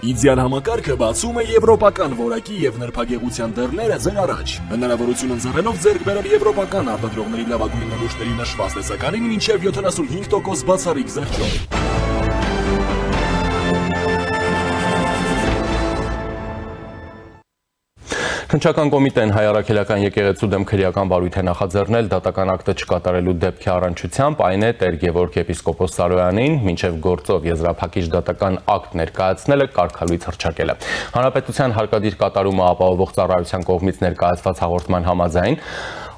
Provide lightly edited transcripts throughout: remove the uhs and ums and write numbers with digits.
Իդեալ համակարգը բացում է եվրոպական որակի եւ նրբագեղության դռները ձեր առաջ։ Հնարավորություն ընձեռելով ձեռք բերել եվրոպական արտադրողների լավագույն նմուշների նշված տեսականին մինչեւ 75% բացառիկ զեղչով։ Քննչական կոմիտեն հայ առաքելական եկեղեցու դեմ քրեական վարույթ է նախաձեռնել դատական ակտը չկատարելու դեպքի առնչությամբ, այն է Տեր Գևորգ եպիսկոպոս Սարոյանին մինչև գործով եզրափակիչ դատական ակտ ներկայացնելը կարգալույց հռչակելը։ Հանրապետության հարկադիր կատարումը ապահովող ծառայության կողմից ներկայացված հաղորդման համաձայն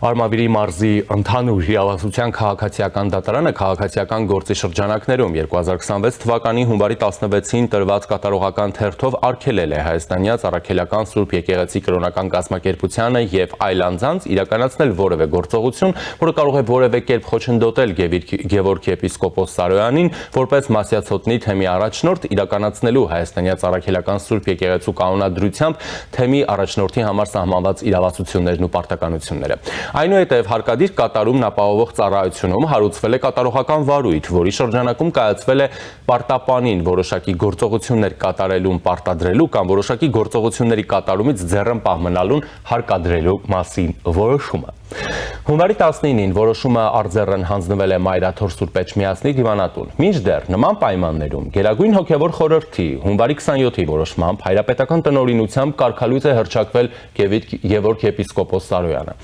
Արմավիրի մարզի ընդհանուր իրավասության քաղաքացիական դատարանը քաղաքացիական գործի շրջանակներում 2026 թվականի հունվարի 16-ին տրված կատարողական թերթով արգելել է հայաստանյաց առաքելական Սուրբ եկեղեցի կրոնական կազմակերպությանը եւ այլ անձանց իրականացնել որևէ գործողություն, որը կարող է որևէ կերպ խոչընդոտել Գևորգ եպիսկոպոս Սարոյանին որպես Մասյացոտնի թեմի առաջնորդ իրականացնելու հայաստանյաց առաքելական Սուրբ եկեղեցու կանոնադրությամբ թեմի առաջնորդի համար սահմանված իրավասություններն ու պարտականությունները։ Այնուհետև հարկադիր կատարումն ապահովող ծառայությունում հարուցվել է կատարողական վարույթ, որի շրջանակում կայացվել է պարտապանին որոշակի գործողություններ կատարելուն պարտադրելու կամ որոշակի գործողությունների կատարումից ձեռնպահ մնալուն հարկադրելու մասին որոշումը։ Հունվարի 19-ին որոշումը արձեռն հանձնվել է Մայրաթոր Սուրբ Էջմիածնի դիվանատուն։ Մինչդեռ նման պայմաններում Գերագույն հոգևոր խորհրդի հունվարի 27-ի որոշմամբ հայրապետական տնօրինությամբ կարգալույց է հռչակվել Գևորգ եպիսկոպոս Սարոյանը։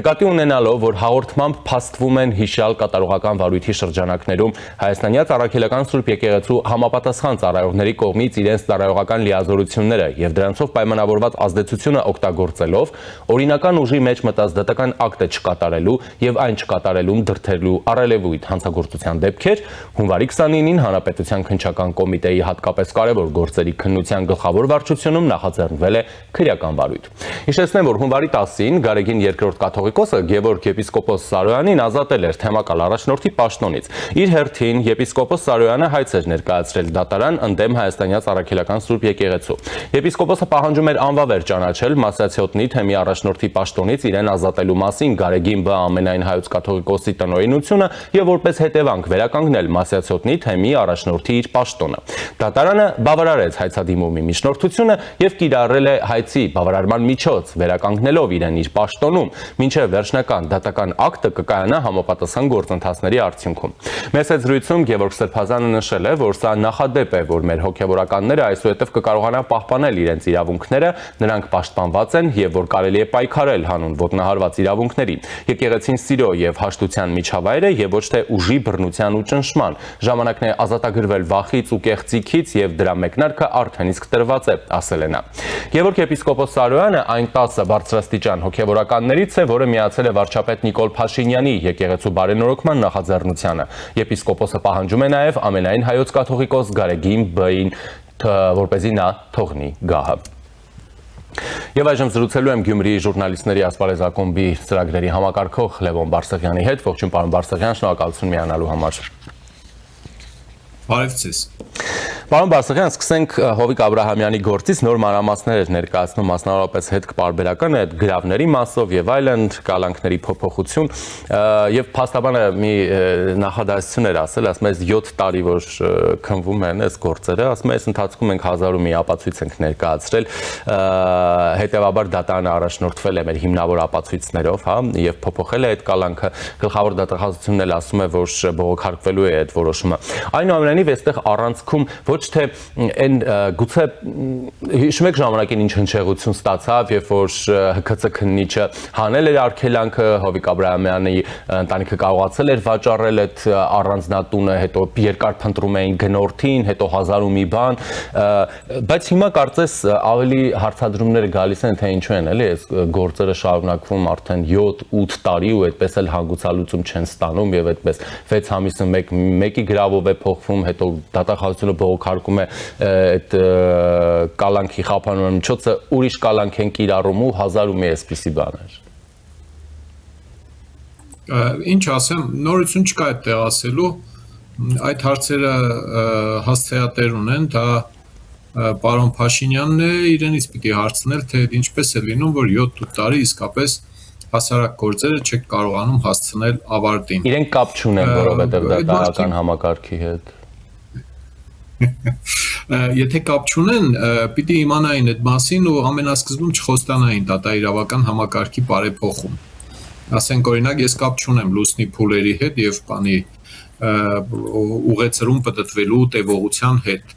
Նկատի ունենալով, որ հաղորդմամբ փաստվում են հիշյալ կատարողական վարույթի շրջանակներում հայաստանյաց առաքելական Սուրբ եկեղեցու համապատասխան ծառայողների կողմից իրենց ծառայողական լիազորությունները եւ դրանցով պայմանավորված ազդեցությունը օգտագործելով օրինական ուժի մեջ մտած դատական ակտը չկատարելու եւ այն չկատարելուն դրդելու առելևույթ հանցագործության դեպքեր հունվարի 29-ին Հանրապետության քննչական կոմիտեի հատկապես կարևոր գործերի քննության գլխավոր վարչությունում նախաձեռնվել է քրեական վարույթ։ Հիշեցնեմ, որ հունվարի 10-ին Գարեգին II կաթողիկոսը Գևորգ եպիսկոպոս Սարոյանին ազատել էր թեմակալ առաջնորդի պաշտոնից։ Իր հերթին եպիսկոպոս Սարոյանը հայց էր ներկայացրել դատարան ընդդեմ հայաստանյաց առաքելական Սուրբ եկեղեցու։ Եպիսկոպոսը պահանջում էր անվավեր ճանաչել Մասյացոտնի թեմի առաջնորդի պաշտոնից իրեն ազատելու մասին Գարեգին B. ամենայն հայոց կաթողիկոսի տնօրինությունը եւ որպես հետևանք վերականգնել Մասյացոտնի թեմի առաջնորդի իր պաշտոնը։ Դատարանը բավարարեց հայցադիմումի միջնորդությունը եւ կիրառել է հայցի բավարարման միջոց վերականգնելով իրեն իր պաշտոնում, մինչեւ վերջնական դատական ակտը կկայանա համապատասխան գործընթացների արդյունքում։ Մեծ զրույցում Գևորգ Սրբազանը նշել է, որ սա նախադեպ է, որ մեր հոգեվորականները այսուհետև կկարողանան պահպանել իրենց իրավունքները, նրանք պաշտպանված են եւ որ կարելի է պայքարել հանուն ոտնահարված իրավունքներին։ Եկեղեցին սիրո եւ հաշտության միջավայր է եւ ոչ թե ուժի, բռնության ու ճնշման։ Ժամանակն է ազատագրվել վախից ու կեղծիքից եւ դրա մեկնարկը արդեն իսկ տրված է, ասել է նա։ Գևորգ եպիսկոպոս Սարոյանը այն 10 բարձրաստիճան հոգեվորականներից է, որը միացել է վարչապետ Նիկոլ Փաշինյանի եկեղեցու բարենորոգման նախաձեռնությանը։ Եպիսկոպոսը պահանջում է նաեւ ամենայն հայոց կաթողիկոս Գարեգին B-ին, որպեսզի նա թողնի գահը։ Եվ այժմ զրուցելու եմ Գյումրիի ժուրնալիստների ասպարեզ ակումբի ծրագրերի համակարգող Լևոն Բարսեղյանի հետ։ Ողջույն պարոն Բարսեղյան, շնորհակալություն միանալու համար։ Բարև ձեզ։ Պարոն Բարսեղյան, սկսենք Հովիկ Աբրահամյանի գործից նոր մանրամասներ էր ներկայացնում մասնավորապես հետքպարբերական այդ գրավների մասով եւ այլն, կալանքների փոփոխություն եւ փաստաբանը մի նախադասություն էր ասել, ասում է 7 տարի որ քնվում են այս գործերը, ասում է այս ընթացքում մենք 1000 ու մի ապացույց ենք ներկայացրել, հետեւաբար դատարանը առաջնորդվել է մեր հիմնավոր ապացույցներով, հա, եւ փոփոխել է այդ կալանքը, գլխավոր դատախազությունն էլ ասում է, որ բողոքարկվելու է այդ որոշումը։ Այնուամենայնիվ այստեղ առանցքում ոչ թե այն գուցե հիշում եք ժամանակին ինչ հնչեղություն ստացավ, երբ որ ՀՔՑ քննիչը հանել էր արգելանքը, Հովիկ Աբրահամյանի ընտանիքը կարողացել էր վաճառել այդ առանձնատունը, հետո երկար փնտրում էին գնորդին, հետո 1000 ու մի բան, բայց հիմա կարծես ավելի հարցադրումները գալիս են, թե ինչու են, էլի, այս գործերը շարունակվում արդեն 7-8 տարի ու այդպես էլ հանգուցալուծում չեն ստանում եւ այդպես 6 ամիսը մեկի գրավով է փոխվում, հետո դատախազությունը բողոքարկում է այդ կալանքի խափանման միջոցը, ուրիշ կալանք են կիրառում ու 1000 ու մի այսպիսի բաներ։ Ինչ ասեմ, նորություն չկա այդտեղ ասելու, այդ հարցերը հասցեատեր ունեն, դա պարոն Փաշինյանն է, իրենից պիտի հարցնել, թե ինչպես է լինում, որ 7 տարի իսկապես հասարակ գործերը չեք կարողանում հասցնել ավարտին։ Իրենք կապ չունեն, որովհետև դա տարական համակարգի հետ։ Եթե կապ չունեն, պիտի իմանային այդ մասին ու ամենասկզբում չխոստանային դատաիրավական համակարգի բարեփոխում։ Ասենք օրինակ ես կապ չունեմ լուսնի փուլերի հետ եւ բանի ուղեցրում պատտվելու տևողության հետ։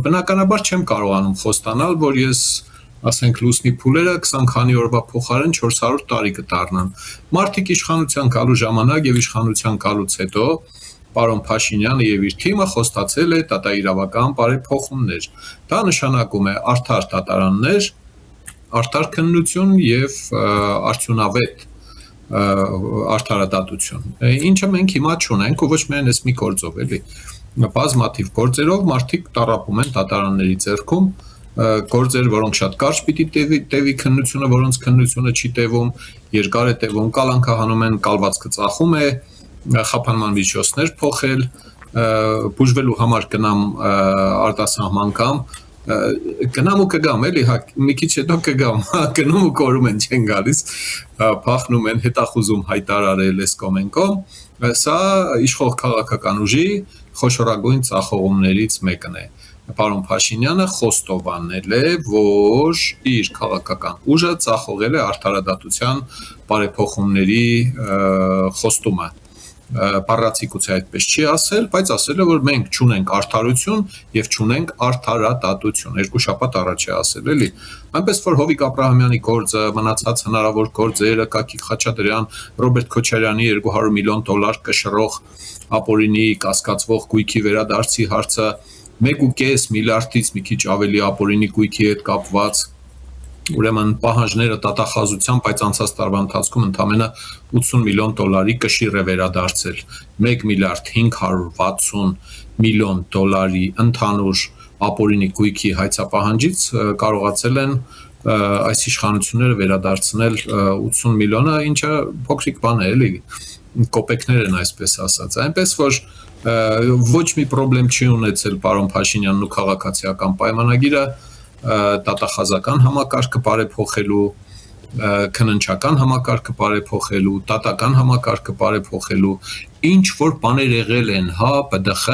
Բնականաբար չեմ կարողանում խոստանալ, որ ես ասենք լուսնի փուլերը 20 քանի օրվա փոխարեն 400 տարի կդառնան։ Մարդիկ իշխանության գալու ժամանակ եւ իշխանության գալուց հետո պարոն Փաշինյանը եւ իր թիմը խոստացել է դատաիրավական բարեփոխումներ։ Դա նշանակում է արդար դատարաններ, արդար քննություն եւ արդյունավետ արդարադատություն։ Ինչը մենք հիմա չունենք ու ոչ միայն այս մի գործով, էլի։ Բազմաթիվ գործերով մարդիկ տառապում են դատարանների ձեռքում, գործեր, որոնք շատ կարճ պիտի տևի քննությունը, որոնց քննությունը չի տևում, երկար է տևում, կալանքահանում են, կալվածքը ծախում է, խափանման միջոցներ փոխել, բուժվելու համար գնամ արտասահման կամ գնամ ու կգամ, էլի, հա, մի քիչ հետո կգամ, գնում ու կորում են չեն գալիս, փախնում են, հետախուզում հայտարարել էս կոմենկոմ, սա իշխող քաղաքական ուժի խոշորագույն ծախողումներից մեկն է։ Պարոն Փաշինյանը խոստովանել է, որ իր քաղաքական ուժը ծախողել է արդարադատության բարեփոխումների խոստումը։ Բառացիկուցը այդպես չի ասել, բայց ասել է, որ մենք չունենք արդարություն եւ չունենք արդարադատություն։ Երկու շաբաթ առաջ է ասել, էլի։ Այնպես որ Հովիկ Աբրահամյանի գործը, մնացած հնարավոր գործերը, Կակիկ Խաչատրյան, Ռոբերտ Քոչարյանի $200 միլիոն կշռող ապօրինի կասկածվող գույքի վերադարձի հարցը 1.5 միլիարդից մի քիչ ավելի ապօրինի գույքի հետ կապված ուրեմն պահանջները տատախազությամբ, բայց անցած տարվա ընթացքում ընդամենը $80 միլիոն կշիռ է վերադարձել 1 միլիարդ 560 միլիոն դոլարի ընդհանուր ապօրինի գույքի հայցապահանջից կարողացել են այս իշխանությունները վերադարձնել 80 միլիոնը, ինչը փոքրիկ բան է, էլի, կոպեկներ են այսպես ասած, այնպես որ ոչ մի խնդրեմ չի ունեցել պարոն Փաշինյանն ու քաղաքացիական պայմանագիրը դատախազական համակարգը բարեփոխելու, քննչական համակարգը բարեփոխելու, դատական համակարգը բարեփոխելու, ինչ որ բաներ եղել են, հա, ՊԴԽ,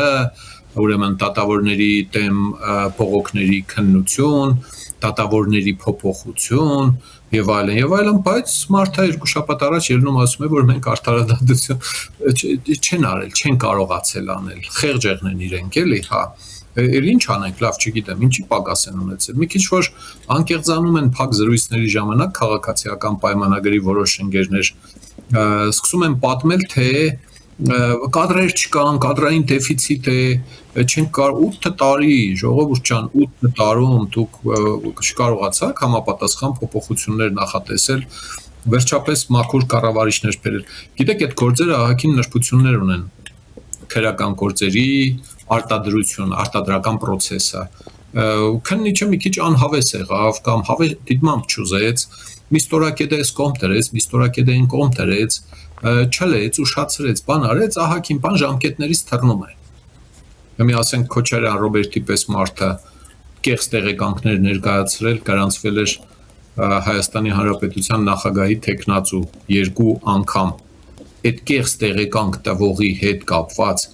ուրեմն դատավորների դեմ բողոքների քննություն, դատավորների փոփոխություն եւ այլն, բայց մարդը երկու շաբաթ առաջ ելնում ասում է, որ մենք արդարադատություն չեն արել, չեն կարողացել անել, խեղճեղն են իրենք, էլի, հա։ Էլ ինչ անենք, լավ չգիտեմ, ինչի պակաս են ունեցել։ Մի քիչ որ անկեղծանում են փակ զրույցների ժամանակ քաղաքացիական պայմանագրի որոշ ընկերներ սկսում են պատմել, թե կադրեր չկան, կադրային դեֆիցիտ է, չենք կարող 8 տարի, ժողովուրդ ջան, 8 տարում դուք չկարողացաք համապատասխան փոփոխություններ նախատեսել, վերջապես մաքուր կառավարիչներ բերել։ Գիտեք, այդ գործերը ահագին նրբություններ ունեն քրեական գործերի արտադրություն, արտադրական process-ը։ Քննիչը մի քիչ անհավես եղավ կամ դիտմամբ չուզեց, մի ստորակետ էս կողմ դրեց, մի ստորակետ այն կողմ դրեց, չլեց, ուշացրեց, բան արեց, ահագին բան ժամկետներից թռնում է։ Մի ասենք Քոչարյան Ռոբերտի պես մարդը կեղծ տեղեկանքներ ներկայացրել, գրանցվել էր Հայաստանի Հանրապետության նախագահի տեխնացու 2 անգամ։ Այդ կեղծ տեղեկանք տվողի հետ կապված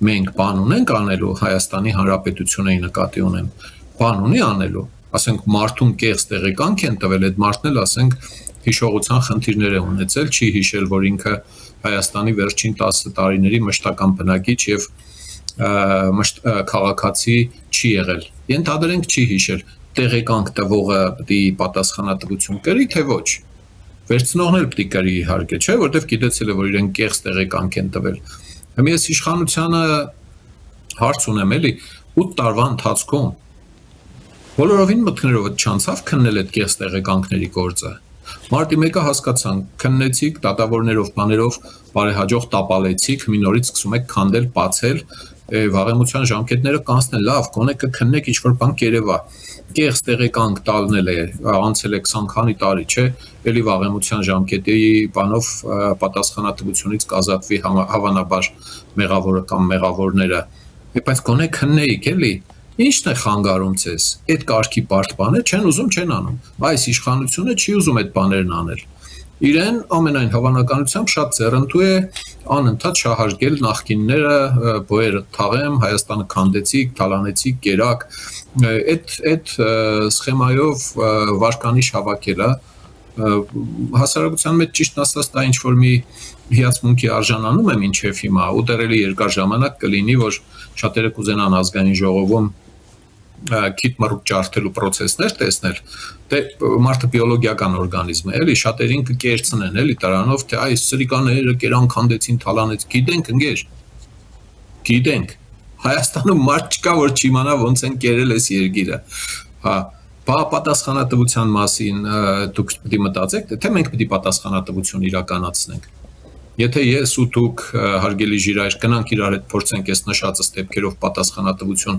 մենք բան ունենք անելու Հայաստանի Հանրապետությունի նկատի ունեմ, բան ունի անելու, ասենք մարդուն կեղծ տեղեկանք են տվել, այդ մարդն էլ ասենք հիշողության խնդիրներ է ունեցել, չի հիշել, որ ինքը Հայաստանի վերջին 10 տարիների մշտական բնակիչ եւ քաղաքացի չի եղել։ Ենթադրենք չի հիշել, տեղեկանք տվողը պետք է պատասխանատվություն կրի, թե ոչ։ Վերցնողն էլ պետք է կրի իհարկե, չէ, որտեվ գիտեցել է, որ իրեն կեղծ տեղեկանք են տվել։ Հիմա ես իշխանությանը հարց ունեմ, էլի 8 տարվա ընթացքում բոլորովին մտքներով չանցավ քննել այդ կեղծ տեղեկանքների գործը։ Մարտի 1-ը հասկացան, քննեցիք, դատավորներով, բաներով բարեհաջող տապալեցիք, մի նորից սկսում եք քանդել, բացել, վաղեմության ժամկետները կանցնեն, լավ, գոնե կքննեք ինչ-որ բան կերևա։ Կեղծ տեղեկանք տալնել է, անցել է 20 քանի տարի, չէ, էլի վաղեմության ժամկետի բանով պատասխանատվությունից կազատվի հավանաբար մեղավորը կամ մեղավորները։ Բայց գոնե քննեիք, էլի։ Ինչն է խանգարում ձեզ։ Այդ կարգի բարդ բաներ չեն ուզում, չեն անում։ Այս իշխանությունը չի ուզում այդ բաներն անել։ իրեն ամենայն հավանականությամբ շատ ձեռնտու է անընդհատ շահարկել նախկինները, բոյերը թաղեմ, Հայաստանը քանդեցիք, թալանեցիք, կերակ, այդ սխեմայով վարկանիշ հավաքելը հասարակության մեջ ճիշտ ասած դա ինչ որ մի հիացմունքի արժանանում է մինչև հիմա, ու դեռ էլի երկար ժամանակ կլինի, որ շատերը կուզենան ազգային ժողովում քիթ մռուկ ջարդելու process-ներ տեսնել, դե մարդը բիոլոգիական օրգանիզմ է, էլի շատերին կկերցնեն, էլի դրանով, թե այս սրիկաները կերան քանդեցին, թալանեց, գիտենք ընկեր, գիտենք, Հայաստանում մարդ չկա, որ չիմանա ոնց են կերել այս երկիրը, հա, բա պատասխանատվության մասին դուք պետք է մտածեք, թե մենք պետք է պատասխանատվություն իրականացնենք։ Եթե ես ու դուք հարգելի ժիրայր գնանք իրար հետ փորձենք այս նշածը ստեպքերով պատասխանատվություն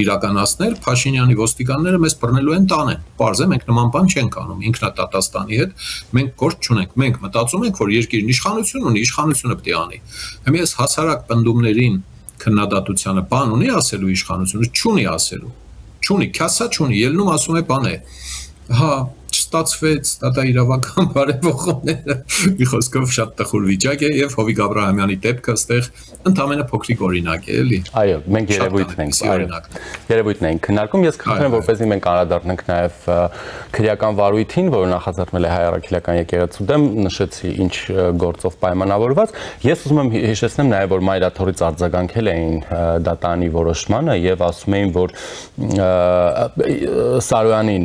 իրականացնել, Փաշինյանի ոստիկանները մեզ բռնելու են տանեն։ Պարզ է, մենք նման բան չենք անում ինքնատատաստանի հետ, մենք գործ չունենք, մենք մտածում ենք, որ երկիրն իշխանություն ունի, իշխանությունը պետք է անի։ Հիմա ես հասարակ պնդումներին քննադատությանը բան ունի ասելու իշխանությունը, չունի ասելու։ Չունի, քյասա չունի, ելնում ասում է բան է։ Հա, չստացվեց, դա իրավական բարեփոխումները, մի խոսքով շատ տխուր վիճակ է եւ Հովիկ Աբրահամյանի դեպքը այստեղ ընդամենը փոքրիկ օրինակ է, էլի։ Այո, մենք երևույթն ենք, երևույթն ենք քննարկում, ես կխնդրեմ, որպեսզի մենք անդրադառնանք նաեւ քրեական վարույթին, որը նախաձեռնել է Հայ Առաքելական եկեղեցու դեմ, նշեցի ինչ գործով պայմանավորված։ Ես ուզում եմ հիշեցնեմ նաեւ, որ մայրաթորից արձագանքել էին դատանի որոշմանը եւ ասում էին, որ Սարոյանին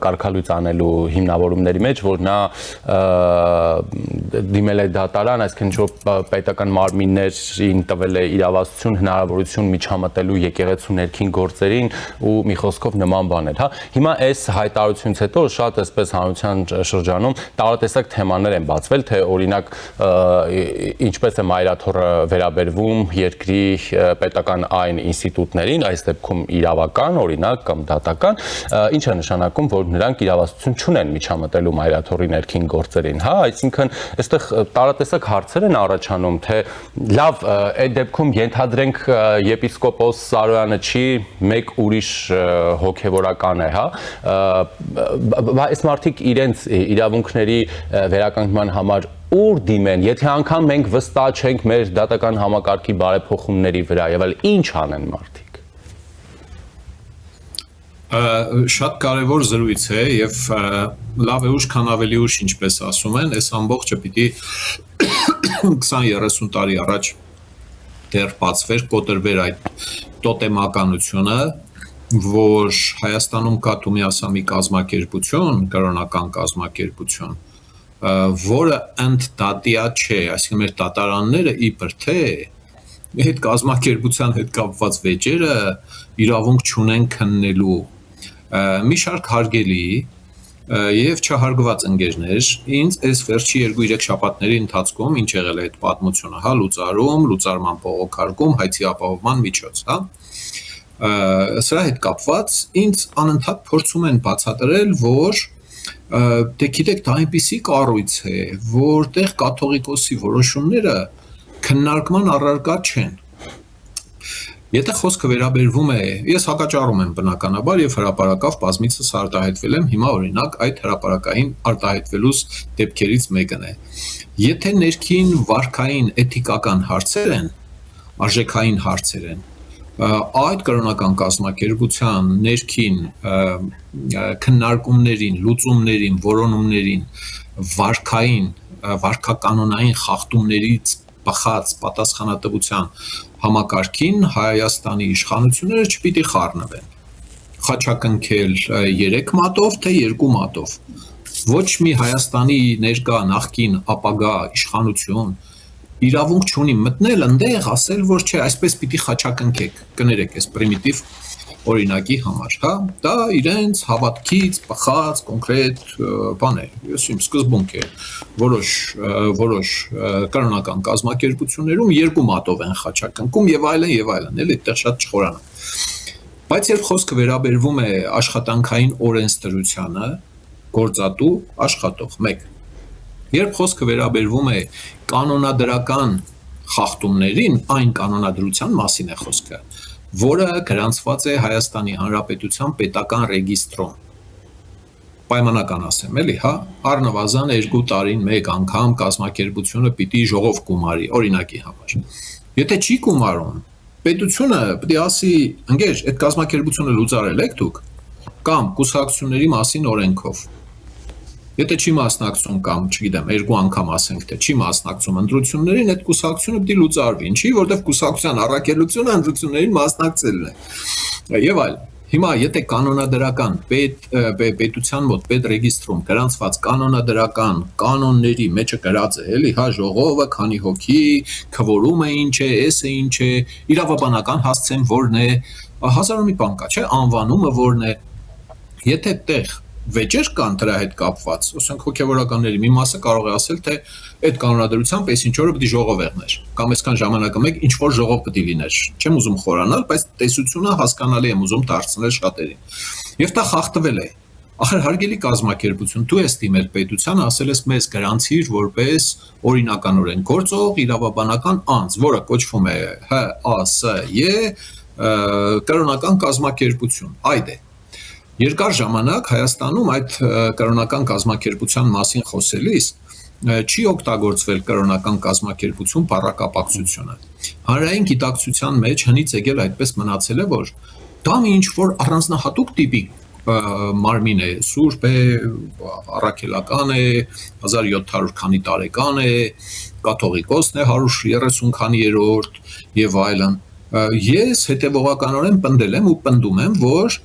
կարգալույց անելու հիմնավորումների մեջ, որ նա դիմել է դատարան, այսինքն ինչ-որ պետական մարմիններին տվել է իրավասություն, հնարավորություն միջամտելու եկեղեցու ներքին գործերին ու մի խոսքով նման բաներ, հա։ Հիմա այս հայտարարությունից հետո շատ այսպես հանրության շրջանում տարատեսակ թեմաներ են բացվել, թե օրինակ ինչպես է մայրաթոռը վերաբերվում երկրի պետական այն ինստիտուտներին, այս դեպքում իրավական, օրինակ կամ դատական, ինչ է նշանակում, որ նրանք իրավասություն չունեն միջամտելու մայրաթոռի ներքին գործերին, հա, այսինքն այստեղ տարատեսակ հարցեր են առաջանում, թե լավ, այդ դեպքում ենթադրենք եպիսկոպոս Սարոյանը չի, մեկ ուրիշ հոգևորական է, հա, այս մարդիկ իրենց իրավունքների վերականգնման համար ուր դիմեն, եթե անգամ մենք վստահ չենք մեր դատական համակարգի բարեփոխումների վրա, եւ այլ ինչ անեն մարդիկ։ Շատ կարևոր զրույց է եւ լավ է ուշ, քան ավելի ուշ, ինչպես ասում են, այս ամբողջը պիտի 20-30 տարի առաջ դեռ բացվեր, կոտրվեր այդ տոտեմականությունը, որ Հայաստանում կա Թումիասամի կազմակերպություն, կրոնական կազմակերպություն, որը ընդդատիա չէ, այսինքն մեր դատարանները իբր թե այդ կազմակերպության հետ կապված վեճերը իրավունք չունեն քննելու մի շարք հարգելի եւ չհարգված ընկերներ, ինձ այս վերջի 2-3 շաբաթների ընթացքում ինչ եղել է այդ պատմությունը, հա, լուծարում, լուծարման բողոքարկում, հայցի ապահովման միջոց, հա, սրա հետ կապված ինձ անընդհատ փորձում են բացատրել, որ դե գիտեք, դա այնպիսի կառույց է, որտեղ կաթողիկոսի որոշումները քննարկման առարկա չեն։ Եթե խոսքը վերաբերվում է, ես հակաճառում եմ բնականաբար եւ հրապարակավ բազմիցս արտահայտվել եմ, հիմա օրինակ այդ հրապարակային արտահայտվելուց դեպքերից մեկն է։ Եթե ներքին վարքային էթիկական հարցեր են, արժեքային հարցեր են, այդ կրոնական կազմակերպության ներքին քննարկումներին, լուծումներին, որոնումներին, վարքականոնային խախտումներից բխած պատասխանատվության համակարգին Հայաստանի իշխանությունները չպիտի խառնվեն։ Խաչակնքել 3 մատով, թե 2 մատով։ Ոչ մի Հայաստանի ներկա նախկին ապագա իշխանություն իրավունք չունի մտնել ընդեղ ասել, որ չէ, այսպես պիտի խաչակնքեք, կներեք, այս պրիմիտիվ օրինակի համար, հա, դա իրենց հավատքից բխած կոնկրետ բան է, ես իմ սկզբունք է, որոշ կրոնական կազմակերպություններում 2 մատով են խաչակնքում եւ այլն, էլի այդտեղ շատ չխորանա։ Բայց երբ խոսքը վերաբերվում է աշխատանքային օրենսդրությանը, գործատու աշխատող 1, երբ խոսքը վերաբերվում է կանոնադրական խախտումներին, այն կանոնադրության մասին է խոսքը, որը գրանցված է Հայաստանի Հանրապետության պետական ռեգիստրում։ պայմանական ասեմ, էլի, հա, առնվազն 2 տարին մեկ անգամ կազմակերպությունը պիտի ժողով գումարի, օրինակի համար։ Եթե չի գումարում, պետությունը պետք է ասի, ընկեր, այդ կազմակերպությունը լուծարել եք դուք, կամ կուսակցությունների մասին օրենքով։ Եթե չի մասնակցում կամ, չգիտեմ, 2 անգամ ասենք, թե չի մասնակցում ընտրություններին, այդ կուսակցությունը պիտի լուծարվի, ինչի, որտեղ կուսակցության առաքելությունը ընտրություններին մասնակցելն է։ Եվ այլ։ Հիմա եթե կանոնադրական պետության մոտ պետրեգիստրում գրանցված կանոնադրական կանոնների մեջը գրած է, էլի, հա, ժողովը, քանի հոգի, քվորումը ինչ է, էսը ինչ է, իրավաբանական հասցեն որն է, հազար ու մի բան կա, չէ, անվանումը որն է։ Եթե տեղ վեճեր կան դրա հետ կապված, ասենք հոգևորականների մի մասը կարող է ասել, թե այդ կանոնադրությամբ այս ինչ օրը պիտի ժողով եղներ, կամ այսքան ժամանակը մեկ ինչ որ ժողով պիտի լիներ։ Չեմ ուզում խորանալ, բայց տեսությունը հասկանալի եմ ուզում դարձնել շատերին։ Եվ դա խախտվել է։ Ախր հարգելի կազմակերպություն, դու ես դիմել պետությանը, ասել ես մեզ գրանցիր որպես օրինականորեն գործող իրավաբանական անձ, որը կոչվում է ՀԱՍԵ կրոնական կազմակերպություն։ Այդ է։ Երկար ժամանակ Հայաստանում այդ կրոնական կազմակերպության մասին խոսելիս չի օգտագործվել կրոնական կազմակերպություն բառակապակցությունը։ Հանրային գիտակցության մեջ հնից եկել այդպես մնացել է, որ դա մի ինչ որ առանձնահատուկ տիպի մարմին է, սուրբ է, առաքելական է, 1700 քանի տարեկան է, կաթողիկոսն է 130 քանիերորդ եւ այլն։ Ես հետեւողականորեն պնդել եմ ու պնդում եմ, որ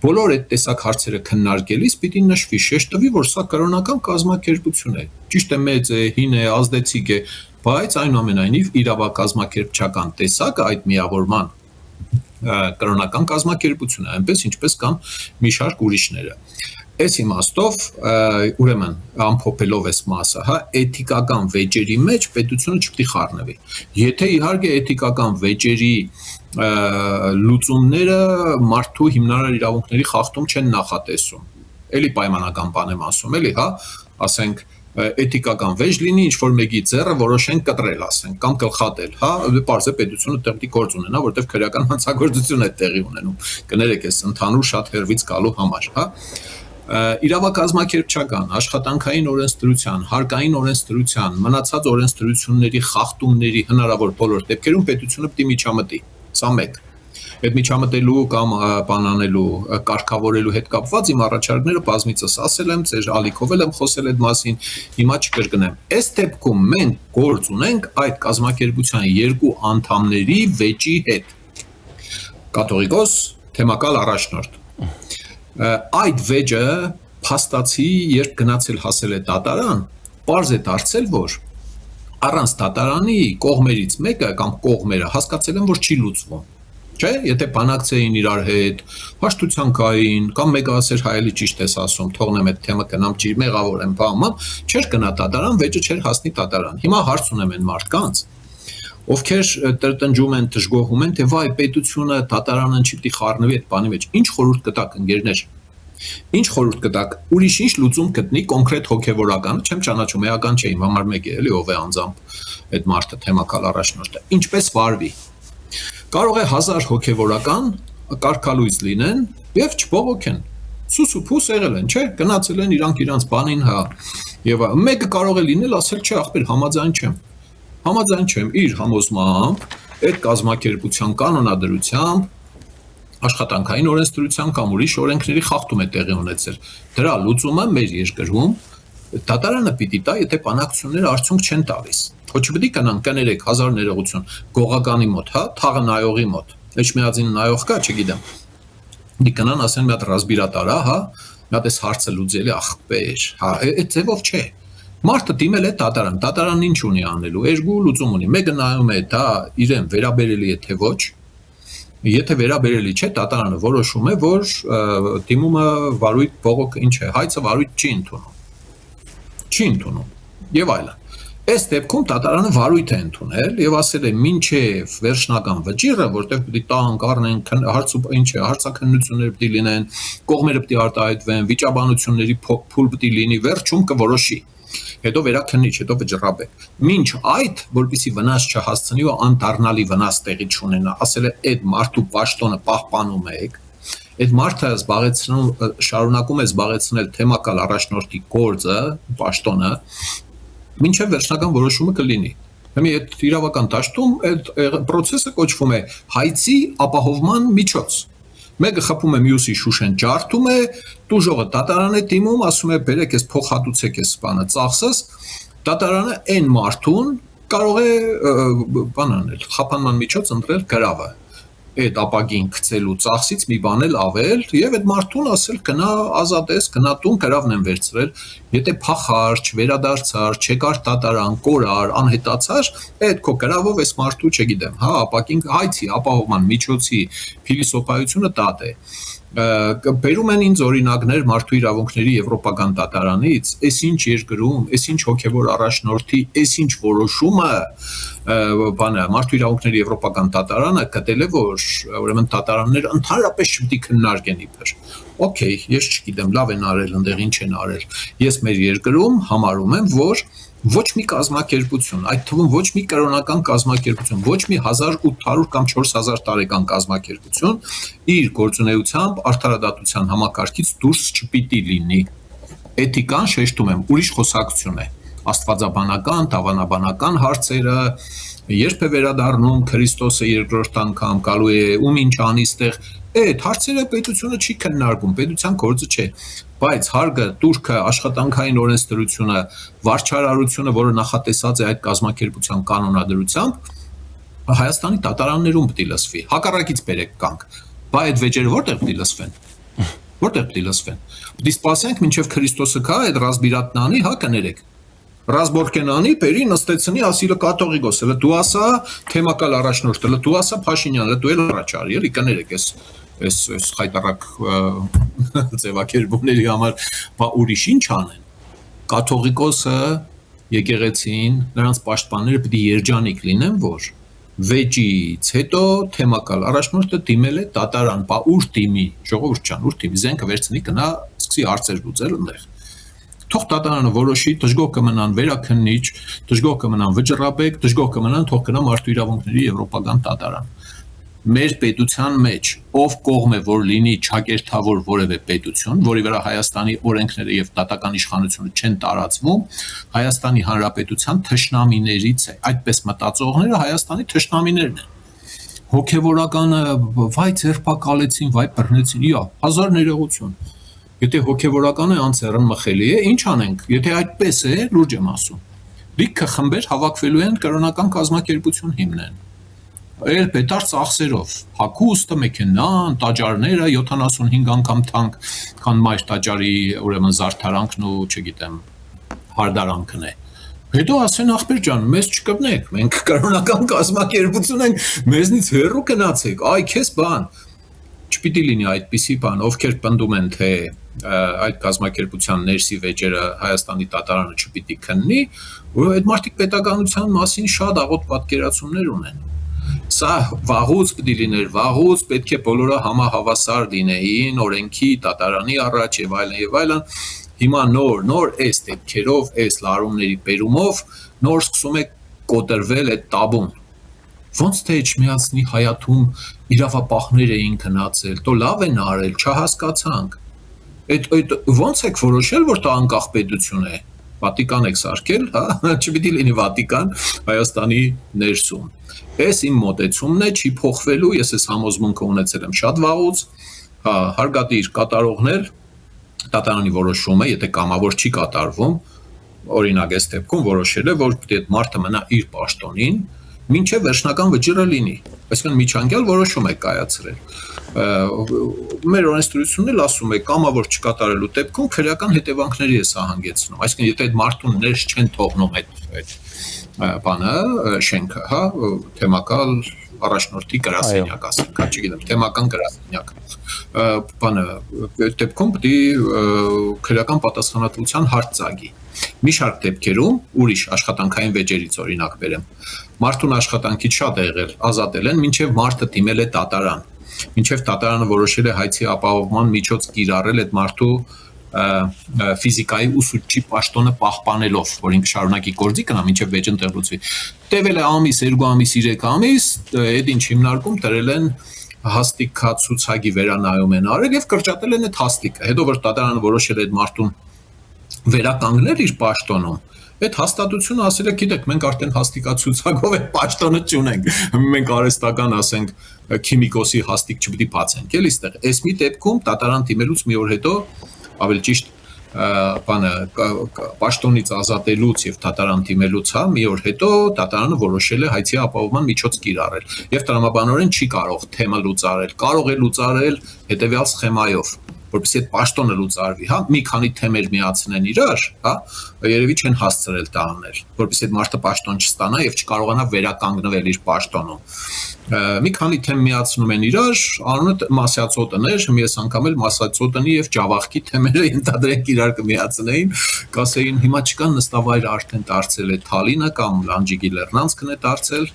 բոլոր այդ տեսակ հարցերը քննարկելիս պիտի նշվի, շեշտ տվի, որ սա կրոնական կազմակերպություն է։ Ճիշտ է, մեծ է, հին է, ազդեցիկ է, բայց այնուամենայնիվ իրավակազմակերպչական տեսակը այդ միավորման կրոնական կազմակերպություն է, այնպես ինչպես կան մի շարք ուրիշները։ Այս իմաստով, ուրեմն, ամփոփելով այս մասը, հա, էթիկական վեճերի մեջ պետությունը չպետք է խառնվի։ Եթե իհարկե էթիկական վեճերի լուծումները մարդու հիմնարար իրավունքների խախտում չեն նախատեսում։ Էլի պայմանական բան եմ ասում, էլի, հա, ասենք էթիկական վեճ լինի, ինչ որ մեկի ձեռը որոշեն կտրել, ասենք, կամ գլխատել, հա, պարզ է պետությունը տեղի գործ ունենա, որտեղ քրեական հանցագործություն է տեղի ունենում։ Կներեք, այս ընդհանուր շատ հերվից գալու համար, հա։ Իրավակազմակերպչական, աշխատանքային օրենսդրության, հարկային օրենսդրության, մնացած օրենսդրությունների խախտումների հնարավոր բոլոր դեպքերում պետությունը պետք է միջամտի։ Սա մեկ։ Այդ միջամտելու կամ բանանելու, կարգավորելու հետ կապված իմ առաջարկները բազմիցս ասել եմ, ձեր ալիքով եմ խոսել այդ մասին, հիմա չկրկնեմ։ Այս դեպքում մենք գործ ունենք այդ կազմակերպության 2 անդամների վեճի հետ։ Կաթողիկոս, թեմակալ առաջնորդ։ Այդ վեճը փաստացի երբ գնացել հասել է դատարան, պարզ է դարձել, որ առանց դատարանի կողմերից մեկը կամ կողմերը հասկացել են, որ չի լուծվում։ Չէ, եթե բանակցեին իրար հետ, հաշտության կային, կամ մեկը ասեր հայելի ճիշտ ես ասում, թողնեմ այդ թեմը գնամ ջի մեղավոր եմ բաման, չէր գնա դատարան, վեճը չէր հասնի դատարան։ Հիմա հարց ունեմ այն մարդկանց, ովքեր տրտնջում են, դժգոհում են, թե վայ պետությունը դատարանը չի պիտի խառնվի այդ բանի մեջ։ Ինչ խորհուրդ կտաք, ընկերներ։ Ինչ խորհուրդ կտաք, ուրիշ ինչ լուծում գտնի կոնկրետ հոգևորական, չեմ ճանաչում, էական չէ, իմ համար մեկ է, էլի ով է անձամբ այդ մարդը թեմակալ առաջնորդը։ Ինչպես վարվի։ Կարող է 1000 հոգևորական կարգալույծ լինեն եւ չբողոքեն։ Սուս ու փուս եղել են, չէ՞, գնացել են իրանք բանին, հա։ Եվ մեկը կարող է լինել, ասել, չէ, ախպեր, համաձայն չեմ։ Համաձայն չեմ իր համոզմամբ, այդ կազմակերպության կանոնադրությամբ աշխատանքային օրենսդրության կամ ուրիշ օրենքների խախտում է տեղի ունեցել։ Դրա լուծումը մեր երկրում դատարանը պիտի տա, եթե բանակցությունները արդյունք չեն տալիս։ Ոչ պիտի կանան կներեք 1000 ներողություն գողականի մոտ, հա, թաղը նայողի մոտ։ Էջմիածին նայող կա, չգիտեմ։ Դի կանան ասեն մի հատ ռասբիրատարա, հա, մի հատ էս հարցը լուծելի ախպեր, հա, այդ ձևով չէ։ Մարդը դիմել է դատարան, դատարանն ինչ ունի անելու, 2 լուծում ունի։ Մեկը նայում է, դա իրեն վերաբերելի է թե ոչ։ Եթե վերաբերելի չէ, դատարանը որոշում է, որ դիմումը վարույթ բողոք ինչ է, հայցը վարույթ չի ընդունում։ Չի ընդունում։ Եվ այլն։ Այս դեպքում դատարանը վարույթ է ընդունել եւ ասել է մինչեւ վերջնական վճիռը, որտեղ պիտի տան կառնեն հարցաքննություններ պիտի լինեն, կողմերը պիտի արտահայտվեն, վիճաբանությունների փուլ պիտի լինի, վերջում կորոշի։ Հետո վերաքննիչ, հետո վճռաբեկ։ Մինչ այդ, որպեսզի վնաս չհասցնի ու անդառնալի վնաս տեղի չունենա, ասել է այդ մարդու պաշտոնը պահպանում եք, Այդ մարդը շարունակում է զբաղեցնել թեմակալ առաջնորդի գործը, պաշտոնը, մինչև վերջնական որոշումը կլինի։ Հիմա այդ իրավական դաշտում այդ process-ը կոչվում է հայցի ապահովման միջոց։ Մեկը խփում է մյուսի շուշեն ջարդում է, տուժողը դատարան է դիմում, ասում է բերեք ես փոխհատուցեք ես բանը ծախսս, դատարանը այն մարդուն կարող է բան անել, խափանման միջոց ընտրել գրավը։ Այդ ապագին գցելու ծախսից մի բան էլ ավել եւ այդ մարդուն ասել գնա ազատես, գնա տուն, գրավն են վերցրել, եթե փախար, չվերադարձար, չեկար դատարան, կորար, անհետացար, այդ քո գրավով էս մարդու, չգիտեմ, հա, ապագին հայցի ապահովման միջոցի փիլիսոփայությունը դա է։ Բերում են ինձ օրինակներ մարդու իրավունքների եվրոպական դատարանից, այսինչ երկրում, այսինչ հոգևոր առաջնորդի, այսինչ որոշումը բանը մարդու իրավունքների եվրոպական դատարանը գտել է որ ուրեմն դատարաններ ընդհանրապես չպետք է քննարկեն իբր։ Okay, ես չգիտեմ, լավ են արել, այնտեղ ինչ են արել։ Ես մեր երկրում համարում եմ, որ ոչ մի կազմակերպություն, այդ թվում ոչ մի կրոնական կազմակերպություն, ոչ մի 1800 կամ 4000 տարեկան կազմակերպություն իր գործունեությամբ արդարադատության համակարգից դուրս չպիտի լինի։ Էթիկան շեշտում եմ, ուրիշ խոսակցություն է։ Աստվածաբանական, դավանաբանական հարցերը երբ է վերադառնում Քրիստոսը երկրորդ անգամ գալու է ում ինչ անի ստեղ այդ հարցերը պետությունը չի քննարկում, պետության գործը չէ, բայց հարգը, турքը, աշխատանքային օրենսդրությունը, վարչարարությունը, որը նախատեսած է այդ կազմակերպության կանոնադրությամբ, Հայաստանի դատարաններում պետք է լսվի։ Հակառակից բերեք կանք, բայց այդ վեճերը որտեղ պետք է լսվեն։ Որտեղ պետք է լսվեն։ Պետք է սպասենք մինչև Քրիստոսը գա, այդ ռազմիրատնանի, հա կներեք։ Ռազմորկենանի բերի նստեցնի ասիլը կաթողիկոս, հələ դու ասա թեմակալ առաջնորդ, հələ դու ասա Փաշինյան, հələ դու էլ առաջ արի, էլի կներեք, այս խայտարակ ձևակերպումների համար, բա ուրիշ ինչ անեն։ Կաթողիկոսը եկեղեցին, նրանց պաշտպանները պետք է երջանիկ լինեն, որ վեճից հետո թեմակալ առաջնորդը դիմել է դատարան, բա ուր դիմի, ժողովուրդ ջան, ուր դիմի, զենքը վերցնի գնա, սկսի հարցեր լուծել այնտեղ։ Թող դատարանը որոշի, դժգոհ կմնան վերաքննիչ, դժգոհ կմնան վճռաբեկ, դժգոհ կմնան թող գնա մարդու իրավունքների եվրոպական դատարան։ Մեր պետության մեջ ով կողմ է որ լինի ճակերտավոր որևէ պետություն, որի վրա Հայաստանի օրենքները եւ դատական իշխանությունը չեն տարածվում, Հայաստանի Հանրապետության թշնամիներից է։ Այդպես մտածողները Հայաստանի թշնամիներն են։ Հոգևորականը վայ ձերբակալեցին, վայ բռնեցին, իա, հազար ներողություն։ Եթե հոգևորականը անցերն մխելի է, ինչ անենք։ Եթե այդպես է, լուրջ եմ ասում։ Լիքը խմբեր հավաքվելու են կրոնական կազմակերպություն հիմնեն։ Էլ պետար ծախսերով, հագուստը, մեքենան, տաճարները 75 անգամ թանկ, քան մայր տաճարի ուրեմն զարդարանքն ու, չգիտեմ, հարդարանքն է։ Հետո ասեն ախպեր ջան, մեզ չկպնեք, մենք կրոնական կազմակերպություն ենք, մեզնից հեռու գնացեք, այ քեզ բան։ Չպիտի լինի այդպիսի բան, ովքեր պնդում են, թե այդ կազմակերպության ներսի վեճերը Հայաստանի դատարանը չպիտի քննի, որ այդ մարդիկ պետականության մասին շատ աղոտ պատկերացումներ ունեն։ Սա վաղուց պետք է լիներ, վաղուց պետք է բոլորը համահավասար լինեին, օրենքի, դատարանի առաջ եւ այլն։ Հիմա նոր այս դեպքերով, այս լարումների բերումով նոր սկսում է կոտրվել այդ տաբուն։ Ոնց թե չմիացնի հայաթում իրավապահներ էին գնացել, դո լավ են արել, չհասկացանք։ Այդ ոնց եք որոշել, որ դա անկախ պետություն է։ Վատիկան եք սարքել, հա, չպիտի լինի Վատիկան Հայաստանի ներսում։ Այս իմ մոտեցումն է, չի փոխվելու, ես այս համոզմունքը ունեցել եմ շատ վաղուց, հա, հարգադիր կատարողներ, դատարանի որոշումը, եթե կամավոր չի կատարվում, օրինակ այս դեպքում որոշել է, որ պետք է այդ մարդը մնա իր պաշտոնին, մինչև վերջնական վճիռը լինի, այսինքն միջանկյալ որոշում է կայացրել։ Մեր օրենսդրությունն էլ ասում է կամավոր չկատարելու դեպքում քրեական հետևանքների է սա հանգեցնում, այսինքն եթե այդ մարդուն ներս չեն թողնում այդ բանը, շենքը, հա, թեմակալ առաջնորդի գրասենյակ ասենք, չգիտեմ, թեմական գրասենյակ, բանը, այդ դեպքում պետք է քրեական պատասխանատվության հարց ծագի։ Մի շարք դեպքերում, ուրիշ աշխատանքային վեճերից օրինակ բերեմ, մարդուն աշխատանքից շատ է եղել, ազատել են, մինչև մարդը դիմել է դատարան, մինչև դատարանը որոշել է հայցի ապահովման միջոց կիրառել այդ մարդու ֆիզիկայի ուսուցչի պաշտոնը պահպանելով, որ ինքը շարունակի գործի կնա, մինչև վեճն տեղլուծվի։ Տևել է ամիս, 2 ամիս, 3 ամիս, այդ ինչ հիմնարկում դրել են հաստիկացուցակի վերանայում են արել եւ կրճատել են այդ հաստիկը։ Հետո որ դատարանը որոշել է այդ մարդուն վերականգնել իր պաշտոնում, այդ հաստատությունը ասել է, գիտեք, մենք արդեն հաստիկացուցակով այդ պաշտոնը չունենք։ Մենք արհեստական, ասենք, քիմիկոսի հաստիկ չպիտի բացենք, էլի ստեղ։ Այս մի դեպքում դատարան դիմելուց մի օր հետո, ավելի ճիշտ բանը պաշտոնից ազատելուց եւ դատարան դիմելուց մի օր հետո դատարանը որոշել է հայցի ապահովման միջոց կիրառել եւ տրամաբանորեն չի կարող թեմը լուծարել, կարող է լուծարել հետեւյալ սխեմայով, որպեսզի այդ պաշտոնը լուծարվի, հա, մի քանի թեմեր միացնեն իրար, հա, երևի չեն հասցրել դա անել, որպեսզի այդ մարդը պաշտոն չստանա եւ չկարողանա վերականգնվել իր պաշտոնում։ Մի քանի թեմ միացնում են իրար, անունը մասյացոտներ, մի անգամ էլ մասյացոտնի եւ ջավախքի թեմերը ընդդադրենք իրար կմիացնեին, կասեին հիմա չկան նստավայր արդեն դարձել է Թալինը կամ Լանջիկի Լեռնանցքն է դարձել,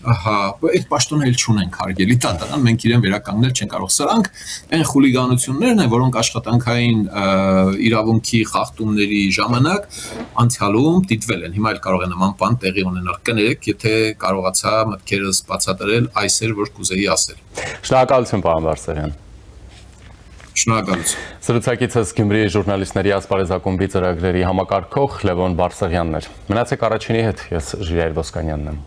ահա, այդ պաշտոնը էլ չունենք հարգելի դատարան, մենք իրեն վերականգնել չեն կարող։ Սրանք այն խուլիգանություններն են, որոնք աշխատանքային իրավունքի խախտումների ժամանակ անցյալում դիտվել են։ Հիմա էլ կարող է նման բան տեղի ունենալ։ Կներեք, եթե կարողացա մտքերս բացատրել այսեր, որ կուզեի ասել։ Շնորհակալություն, պարոն Բարսեղյան։ Շնորհակալություն։ Սրուցակիցս Գյումրիի ժուրնալիստների ասպարեզակումբի ծրագրերի համակարգող Լևոն Բարսեղյանն էր։ Մնացեք առաջինի հետ, ես Ժիրայր Ոսկանյանն եմ։